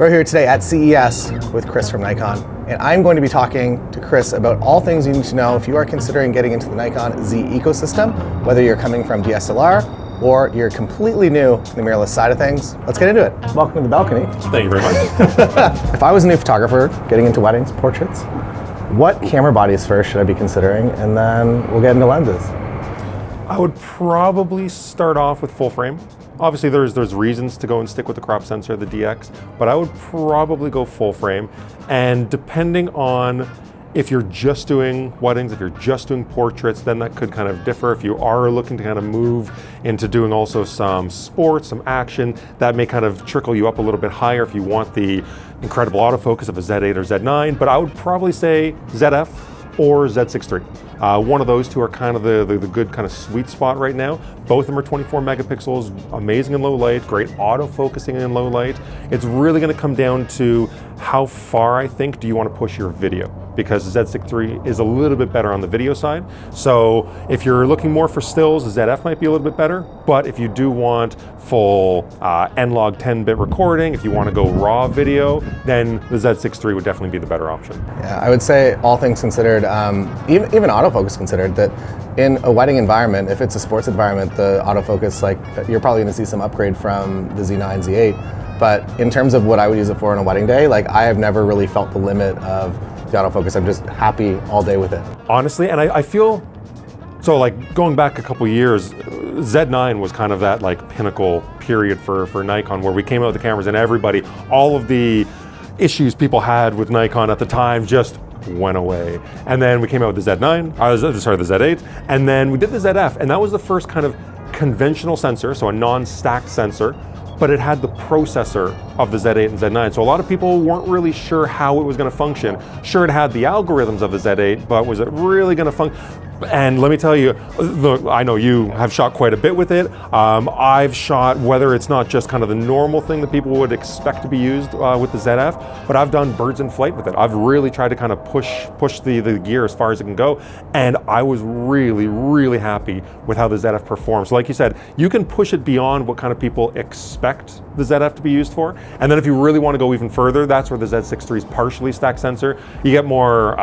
We're here today at CES with Chris from Nikon, and I'm going to be talking to Chris about all things you need to know if you are considering getting into the Nikon Z ecosystem, whether you're coming from DSLR or you're completely new to the mirrorless side of things. Let's get into it. Welcome to the balcony. Thank you very much. If I was a new photographer getting into weddings, portraits, what camera bodies first should I be considering? And then we'll get into lenses. I would probably start off with full frame. Obviously there's reasons to go and stick with the crop sensor, the DX, but I would probably go full frame. And depending on if you're just doing weddings, if you're just doing portraits, then that could kind of differ. If you are looking to kind of move into doing also some sports, some action, that may kind of trickle you up a little bit higher if you want the incredible autofocus of a Z8 or Z9, but I would probably say ZF or Z6 III. One of those two are kind of the good kind of sweet spot right now. Both of them are 24 megapixels, amazing in low light, great autofocusing in low light. It's really going to come down to how far, I think, do you want to push your video, because Z6 III is a little bit better on the video side. So if you're looking more for stills, ZF might be a little bit better, but if you do want full N-Log 10-bit recording, if you want to go raw video, then the Z6 III would definitely be the better option. Yeah, I would say all things considered, even autofocus considered, that in a wedding environment, if it's a sports environment, the autofocus, like, you're probably going to see some upgrade from the Z9, Z8. But in terms of what I would use it for on a wedding day, like, I have never really felt the limit of the autofocus. I'm just happy all day with it. Honestly, and I feel, so like going back a couple years, Z9 was kind of that like pinnacle period for Nikon, where we came out with the cameras and everybody, all of the issues people had with Nikon at the time just went away. And then we came out with the Z9, the Z8, and then we did the ZF, and that was the first kind of conventional sensor, so a non-stacked sensor, but it had the processor of the Z8 and Z9. So a lot of people weren't really sure how it was going to function. Sure, it had the algorithms of the Z8, but was it really going to function? And let me tell you, look, I know you have shot quite a bit with it. I've shot, whether it's not just kind of the normal thing that people would expect to be used with the ZF, but I've done birds in flight with it. I've really tried to kind of push the gear as far as it can go, and I was really, really happy with how the ZF performs. So like you said, you can push it beyond what kind of people expect the ZF to be used for, and then if you really want to go even further, that's where the Z6 III's partially stacked sensor, you get more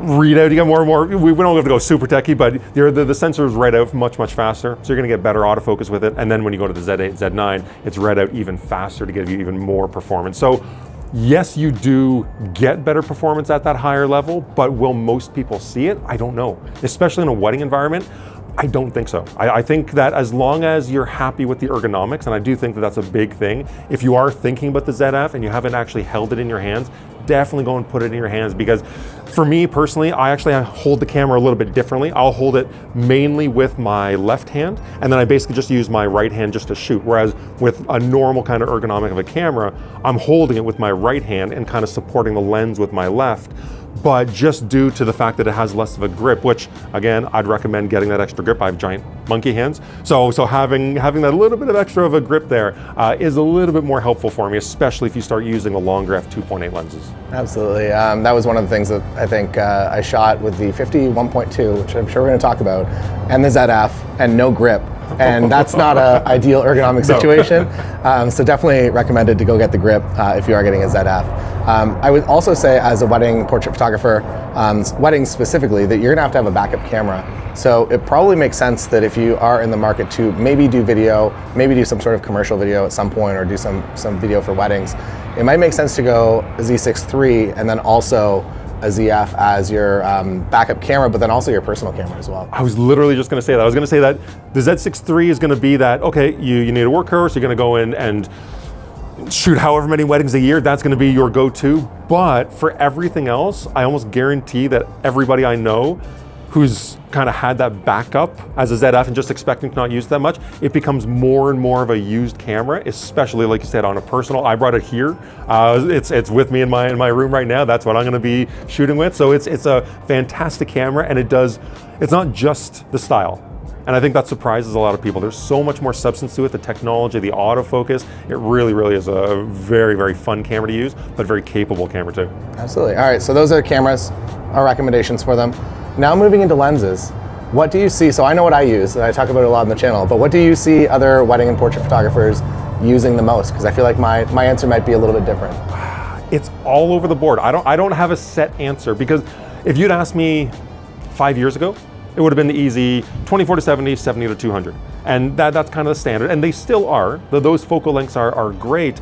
readout, you get more and more, we don't have to go super techie, but the sensors read out much faster, so you're going to get better autofocus with it, and then when you go to the Z8, Z9, it's read out even faster to give you even more performance. So yes, you do get better performance at that higher level, but will most people see it? I don't know. Especially in a wedding environment, I don't think so. I think that as long as you're happy with the ergonomics, and I do think that that's a big thing, if you are thinking about the ZF and you haven't actually held it in your hands, definitely go and put it in your hands, because for me personally, I actually hold the camera a little bit differently. I'll hold it mainly with my left hand, and then I basically just use my right hand just to shoot. Whereas with a normal kind of ergonomic of a camera, I'm holding it with my right hand and kind of supporting the lens with my left. But just due to the fact that it has less of a grip, which again, I'd recommend getting that extra grip. I have giant monkey hands. So having that little bit of extra of a grip there is a little bit more helpful for me, especially if you start using the longer f2.8 lenses. Absolutely. That was one of the things that I think I shot with the 50-1.2, which I'm sure we're going to talk about, and the ZF, and no grip. And that's not an ideal ergonomic situation. So definitely recommended to go get the grip if you are getting a ZF. I would also say, as a wedding portrait photographer, weddings specifically, that you're gonna have a backup camera. So it probably makes sense that if you are in the market to maybe do video, maybe do some sort of commercial video at some point, or do some video for weddings, it might make sense to go Z6 III and then also a ZF as your backup camera, but then also your personal camera as well. I was literally just going to say that. I was going to say that the Z6 III is going to be that, okay, you need a workhorse, you're going to go in and shoot however many weddings a year, that's going to be your go-to. But for everything else, I almost guarantee that everybody I know who's kind of had that backup as a ZF and just expecting to not use it that much, it becomes more and more of a used camera, especially like you said, on a personal. I brought it here. It's with me in my room right now. That's what I'm going to be shooting with. So it's a fantastic camera, and it's not just the style. And I think that surprises a lot of people. There's so much more substance to it, the technology, the autofocus. It really, really is a very, very fun camera to use, but very capable camera too. Absolutely. All right, so those are cameras, our recommendations for them. Now moving into lenses, what do you see? So I know what I use, and I talk about it a lot on the channel, but what do you see other wedding and portrait photographers using the most? Because I feel like my answer might be a little bit different. It's all over the board. I don't have a set answer, because if you'd asked me 5 years ago, it would have been the easy 24 to 70, 70 to 200. And that's kind of the standard. And they still are. Those focal lengths are great,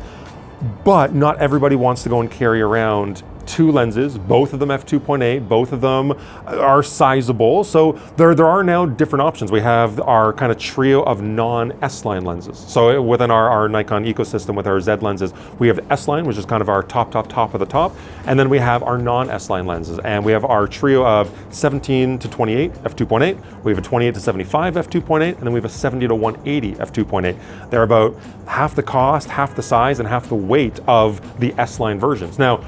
but not everybody wants to go and carry around two lenses, both of them f2.8, both of them are sizable. So there are now different options. We have our kind of trio of non-S-line lenses. So within our Nikon ecosystem with our Z lenses, we have S-line, which is kind of our top of the top. And then we have our non-S-line lenses. And we have our trio of 17 to 28 f2.8. We have a 28 to 75 f2.8, and then we have a 70 to 180 f2.8. They're about half the cost, half the size, and half the weight of the S-line versions. Now,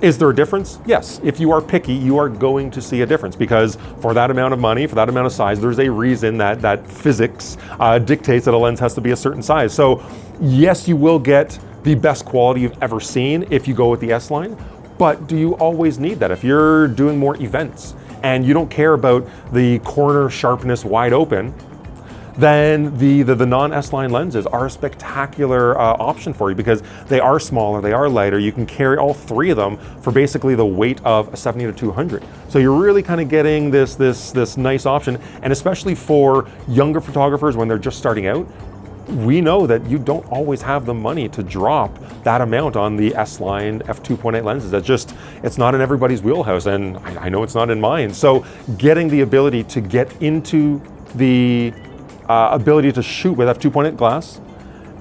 is there a difference? Yes. If you are picky, you are going to see a difference, because for that amount of money, for that amount of size, there's a reason that physics dictates that a lens has to be a certain size. So yes, you will get the best quality you've ever seen if you go with the S-line, but do you always need that? If you're doing more events and you don't care about the corner sharpness wide open, then the non-S-line lenses are a spectacular option for you, because they are smaller, they are lighter. You can carry all three of them for basically the weight of a 70 to 200. So you're really kind of getting this nice option, and especially for younger photographers when they're just starting out, we know that you don't always have the money to drop that amount on the S-line f2.8 lenses. It's not in everybody's wheelhouse, and I know it's not in mine. So getting the ability to get into the ability to shoot with f2.8 glass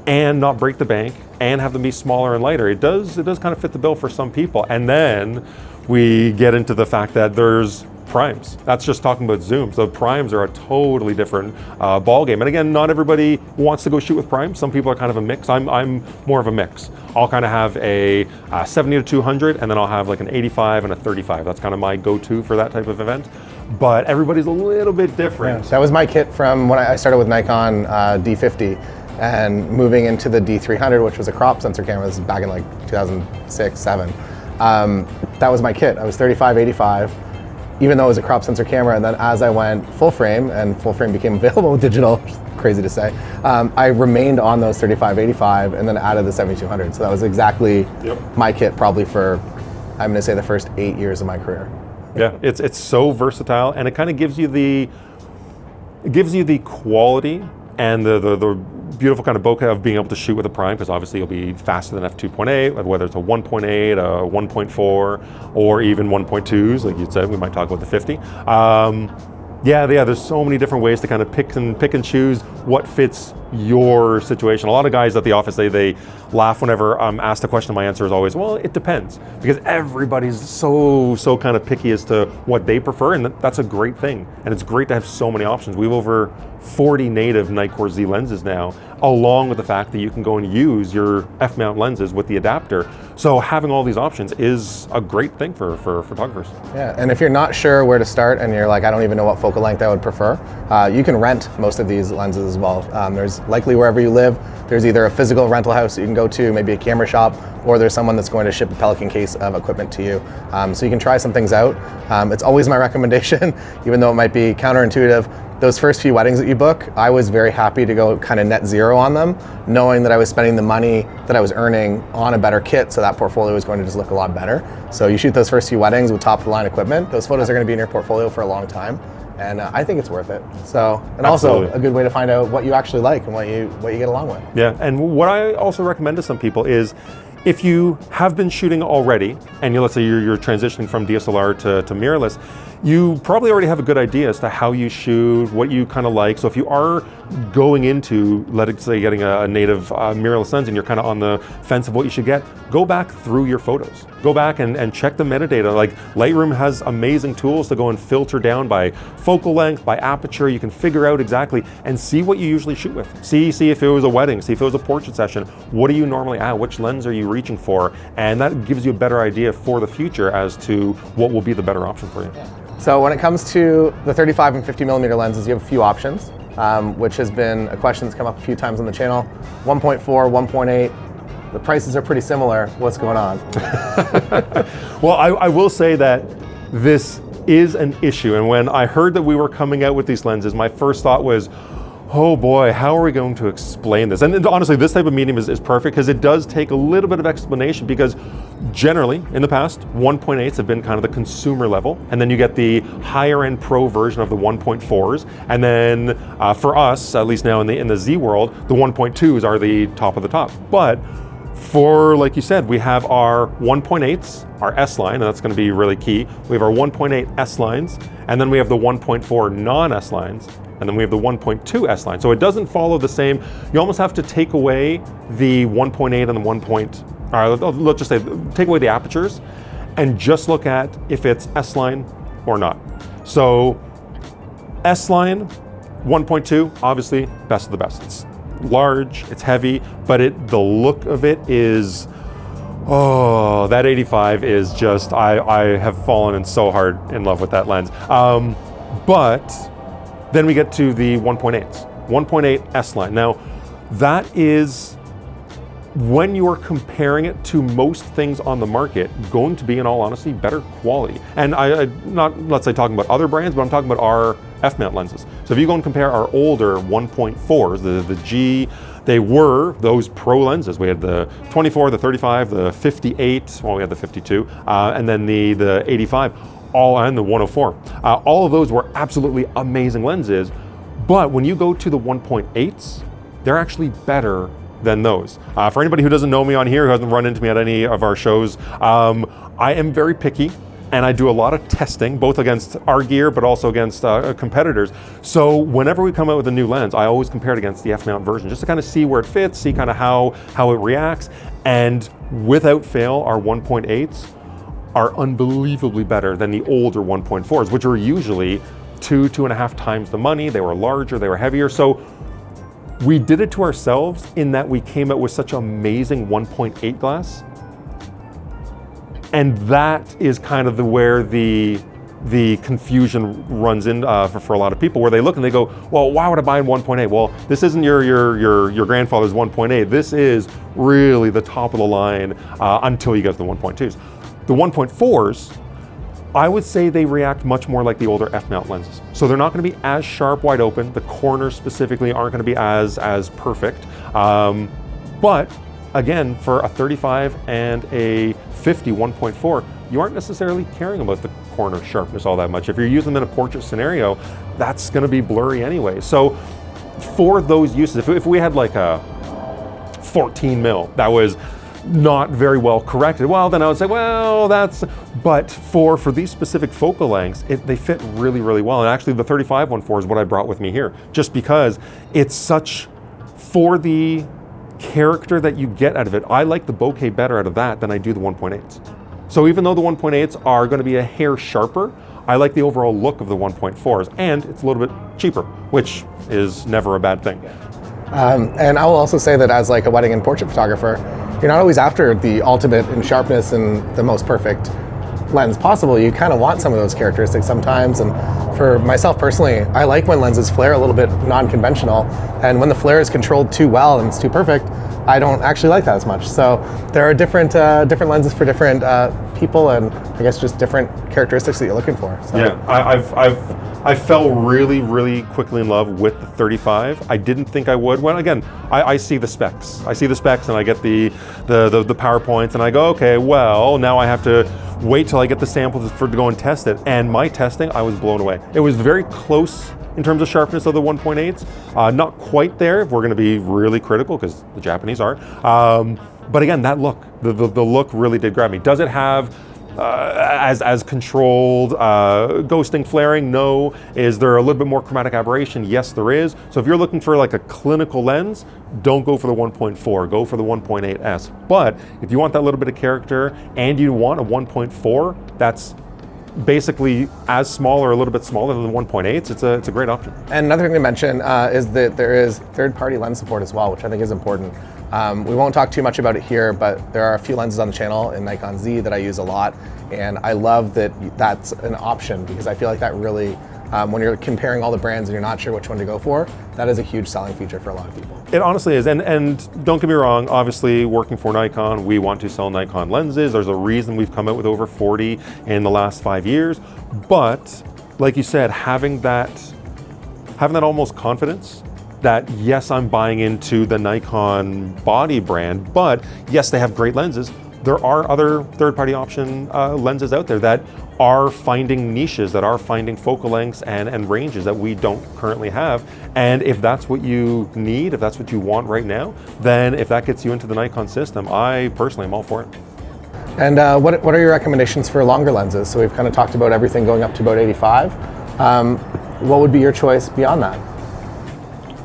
and not break the bank and have them be smaller and lighter, it does kind of fit the bill for some people. And then we get into the fact that there's primes. That's just talking about zoom. So primes are a totally different ball game. And again, not everybody wants to go shoot with primes. Some people are kind of a mix. I'm more of a mix. I'll kind of have a 70 to 200, and then I'll have like an 85 and a 35. That's kind of my go-to for that type of event. But everybody's a little bit different. Yeah, that was my kit from when I started with Nikon D50 and moving into the D300, which was a crop sensor camera. This is back in like 2006, 7. That was my kit. I was 35, 85, even though it was a crop sensor camera. And then as I went full frame, and full frame became available with digital, which is crazy to say, I remained on those 35, 85, and then added the 7200. So that was exactly my kit, probably for, I'm going to say, the first 8 years of my career. Yeah, it's so versatile, and it kind of gives you the quality and the beautiful kind of bokeh of being able to shoot with a prime, because obviously you'll be faster than f2.8, whether it's a 1.8, a 1.4, or even 1.2s, like you said. We might talk about the 50. Yeah, there's so many different ways to kind of pick and choose what fits your situation. A lot of guys at the office, they laugh whenever I'm asked a question. My answer is always, well, it depends, because everybody's so kind of picky as to what they prefer, and that's a great thing. And it's great to have so many options. We have over 40 native Nikon Z lenses now, along with the fact that you can go and use your F-mount lenses with the adapter. So having all these options is a great thing for photographers. Yeah, and if you're not sure where to start and you're like, I don't even know what focal length I would prefer, you can rent most of these lenses as well. There's likely wherever you live, there's either a physical rental house that you can go to, maybe a camera shop, or there's someone that's going to ship a Pelican case of equipment to you. So you can try some things out. It's always my recommendation, even though it might be counterintuitive. Those first few weddings that you book, I was very happy to go kind of net zero on them, knowing that I was spending the money that I was earning on a better kit, so that portfolio was going to just look a lot better. So you shoot those first few weddings with top of the line equipment, those photos are going to be in your portfolio for a long time. And I think it's worth it. So, and Absolutely. Also a good way to find out what you actually like and what you get along with. Yeah, and what I also recommend to some people is, if you have been shooting already, and let's say you're transitioning from DSLR to mirrorless, you probably already have a good idea as to how you shoot, what you kind of like. So if you are going into, let's say, getting a native mirrorless lens, and you're kind of on the fence of what you should get, go back through your photos. Go back and check the metadata. Like, Lightroom has amazing tools to go and filter down by focal length, by aperture. You can figure out exactly and see what you usually shoot with. See if it was a wedding, see if it was a portrait session. What are you normally at? Which lens are you reaching for? And that gives you a better idea for the future as to what will be the better option for you. So when it comes to the 35 and 50 millimeter lenses, you have a few options, which has been a question that's come up a few times on the channel. 1.4, 1.8, the prices are pretty similar. What's going on? Well, I will say that this is an issue. And when I heard that we were coming out with these lenses, my first thought was, oh boy, how are we going to explain this? And honestly, this type of medium is perfect because it does take a little bit of explanation, because generally in the past, 1.8s have been kind of the consumer level, and then you get the higher end pro version of the 1.4s, and then for us, at least now in the Z world, the 1.2s are the top of the top. But for, like you said, we have our 1.8s, our S line, and that's going to be really key. We have our 1.8 S lines, and then we have the 1.4 non-S lines, and then we have the 1.2 S line. So it doesn't follow the same. You almost have to take away the 1.8 and the let's just say, take away the apertures, and just look at if it's S line or not. So S line, 1.2, obviously best of the best. It's large, it's heavy, but the look of it is, oh, that 85 is just, I have fallen in so hard in love with that lens. But then we get to the 1.8s, 1.8 S line. Now, that is, when you're comparing it to most things on the market, going to be, in all honesty, better quality. And I'm not, let's say, talking about other brands, but I'm talking about our f-mount lenses. So if you go and compare our older 1.4s, the G, they were those pro lenses. We had the 24, the 35, the 58, well, we had the 52, and then the 85, and the 104. All of those were absolutely amazing lenses, but when you go to the 1.8s, they're actually better than those. For anybody who doesn't know me on here, who hasn't run into me at any of our shows, I am very picky, and I do a lot of testing, both against our gear, but also against competitors. So whenever we come out with a new lens, I always compare it against the f-mount version, just to kind of see where it fits, see kind of how it reacts. And without fail, our 1.8s are unbelievably better than the older 1.4s, which are usually 2.5 times the money. They were larger, they were heavier. So we did it to ourselves in that we came out with such amazing 1.8 glass. And that is kind of where the confusion runs in for a lot of people, where they look and they go, well, why would I buy a 1.8? Well, this isn't your grandfather's 1.8. This is really the top of the line until you get to the 1.2s. The 1.4s, I would say they react much more like the older f-mount lenses. So they're not going to be as sharp, wide open. The corners specifically aren't going to be as perfect. But again, for a 35 and a 50 1.4, you aren't necessarily caring about the corner sharpness all that much. If you're using them in a portrait scenario, that's going to be blurry anyway. So for those uses, if we had like a 14 mil that was not very well corrected, well, then I would say, well, but for these specific focal lengths, they fit really, really well. And actually the 35 1.4 is what I brought with me here, just because it's such, for the character that you get out of it, I like the bokeh better out of that than I do the 1.8s. So even though the 1.8s are going to be a hair sharper, I like the overall look of the 1.4s, and it's a little bit cheaper, which is never a bad thing. And I will also say that as like a wedding and portrait photographer, you're not always after the ultimate in sharpness and the most perfect lens possible. You kind of want some of those characteristics sometimes. And for myself personally, I like when lenses flare a little bit non-conventional. And when the flare is controlled too well and it's too perfect, I don't actually like that as much. So there are different lenses for different people, and I guess just different characteristics that you're looking for. So. Yeah, I fell really, really quickly in love with the 35. I didn't think I would. Well, again, I see the specs. I see the specs, and I get the PowerPoints, and I go, okay, well, now I have to wait till I get the samples to go and test it. And my testing, I was blown away. It was very close in terms of sharpness of the 1.8s. Not quite there, if we're going to be really critical, because the Japanese are. But again, that look, the look really did grab me. Does it have as controlled ghosting, flaring? No. Is there a little bit more chromatic aberration? Yes, there is. So if you're looking for like a clinical lens, don't go for the 1.4, go for the 1.8S. But if you want that little bit of character and you want a 1.4 that's basically as small or a little bit smaller than the 1.8s, it's a great option. And another thing to mention is that there is third-party lens support as well, which I think is important. We won't talk too much about it here, but there are a few lenses on the channel in Nikon Z that I use a lot, and I love that that's an option, because I feel like that really, when you're comparing all the brands and you're not sure which one to go for, that is a huge selling feature for a lot of people. It honestly is, and don't get me wrong, obviously working for Nikon, we want to sell Nikon lenses. There's a reason we've come out with over 40 in the last 5 years, but like you said, having that almost confidence that yes, I'm buying into the Nikon body brand, but yes, they have great lenses. There are other third-party option lenses out there that are finding niches, that are finding focal lengths and ranges that we don't currently have. And if that's what you need, if that's what you want right now, then if that gets you into the Nikon system, I personally am all for it. And what are your recommendations for longer lenses? So we've kind of talked about everything going up to about 85. What would be your choice beyond that?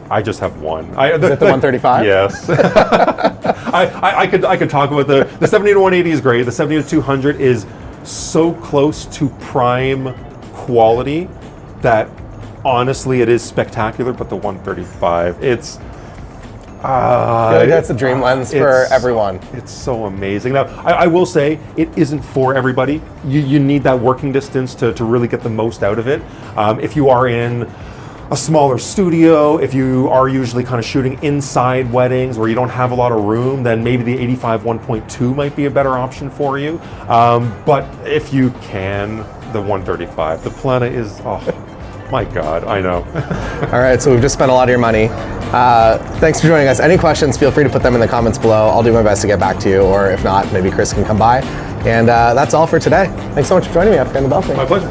I just have one. Is it the 135? Yes. I could talk about the 70 to 180 is great. The 70 to 200 is so close to prime quality that honestly it is spectacular. But the 135, it's I feel like that's the dream lens for everyone. It's so amazing. Now, I will say it isn't for everybody. You need that working distance to really get the most out of it. If you are in a smaller studio, if you are usually kind of shooting inside weddings where you don't have a lot of room, then maybe the 85 1.2 might be a better option for you. But if you can, the 135. The Plana is, oh my God, I know. All right, so we've just spent a lot of your money. Thanks for joining us. Any questions, feel free to put them in the comments below. I'll do my best to get back to you, or if not, maybe Chris can come by. And that's all for today. Thanks so much for joining me up here in the balcony. My pleasure.